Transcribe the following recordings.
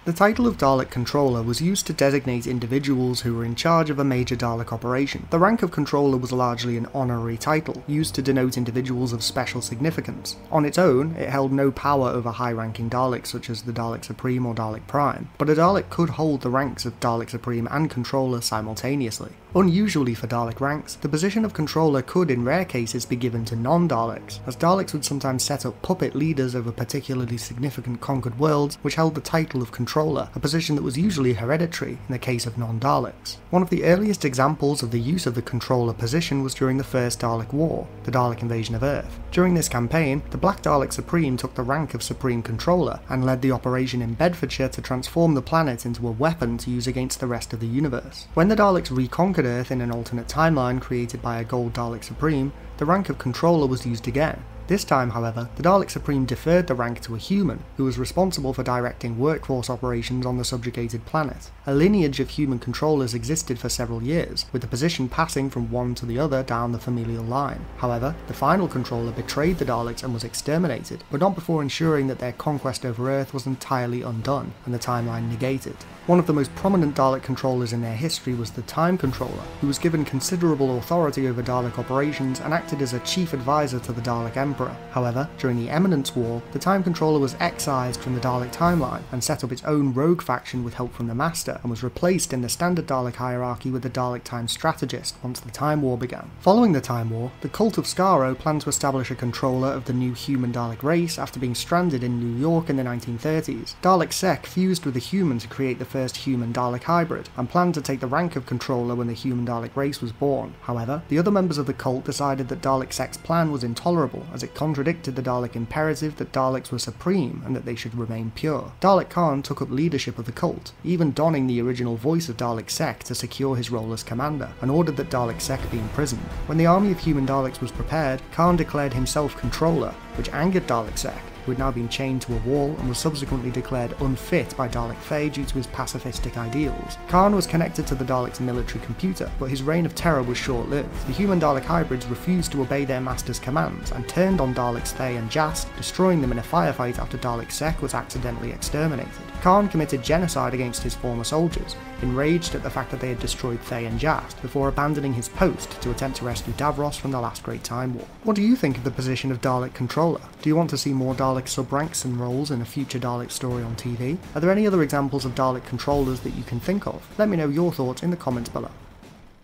The title of Dalek Controller was used to designate individuals who were in charge of a major Dalek operation. The rank of Controller was largely an honorary title, used to denote individuals of special significance. On its own, it held no power over high-ranking Daleks such as the Dalek Supreme or Dalek Prime, but a Dalek could hold the ranks of Dalek Supreme and Controller simultaneously. Unusually for Dalek ranks, the position of Controller could in rare cases be given to non-Daleks, as Daleks would sometimes set up puppet leaders over particularly significant conquered worlds which held the title of Controller, a position that was usually hereditary in the case of non-Daleks. One of the earliest examples of the use of the Controller position was during the First Dalek War, the Dalek invasion of Earth. During this campaign, the Black Dalek Supreme took the rank of Supreme Controller and led the operation in Bedfordshire to transform the planet into a weapon to use against the rest of the universe. When the Daleks reconquered Earth in an alternate timeline created by a Gold Dalek Supreme, the rank of Controller was used again. This time, however, the Dalek Supreme deferred the rank to a human, who was responsible for directing workforce operations on the subjugated planet. A lineage of human controllers existed for several years, with the position passing from one to the other down the familial line. However, the final controller betrayed the Daleks and was exterminated, but not before ensuring that their conquest over Earth was entirely undone, and the timeline negated. One of the most prominent Dalek controllers in their history was the Time Controller, who was given considerable authority over Dalek operations and acted as a chief advisor to the Dalek Emperor. However, during the Eminence War, the Time Controller was excised from the Dalek timeline and set up its own rogue faction with help from the Master, and was replaced in the standard Dalek hierarchy with the Dalek Time Strategist once the Time War began. Following the Time War, the Cult of Skaro planned to establish a controller of the new human Dalek race after being stranded in New York in the 1930s. Dalek Sec fused with a human to create the first human-Dalek hybrid, and planned to take the rank of Controller when the human-Dalek race was born. However, the other members of the cult decided that Dalek Sec's plan was intolerable, as it contradicted the Dalek imperative that Daleks were supreme and that they should remain pure. Dalek Khan took up leadership of the cult, even donning the original voice of Dalek Sec to secure his role as commander, and ordered that Dalek Sec be imprisoned. When the army of human Daleks was prepared, Khan declared himself Controller, which angered Dalek Sec, who had now been chained to a wall and was subsequently declared unfit by Dalek Faye due to his pacifistic ideals. Khan was connected to the Daleks' military computer, but his reign of terror was short-lived. The human-Dalek hybrids refused to obey their master's commands and turned on Daleks Thay and Jast, destroying them in a firefight after Dalek Sec was accidentally exterminated. Khan committed genocide against his former soldiers, enraged at the fact that they had destroyed Thay and Jast, before abandoning his post to attempt to rescue Davros from the last Great Time War. What do you think of the position of Dalek Controller? Do you want to see more Dalek sub-ranks and roles in a future Dalek story on TV? Are there any other examples of Dalek controllers that you can think of? Let me know your thoughts in the comments below.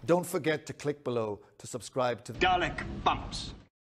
Don't forget to click below to subscribe to Dalek Bumps.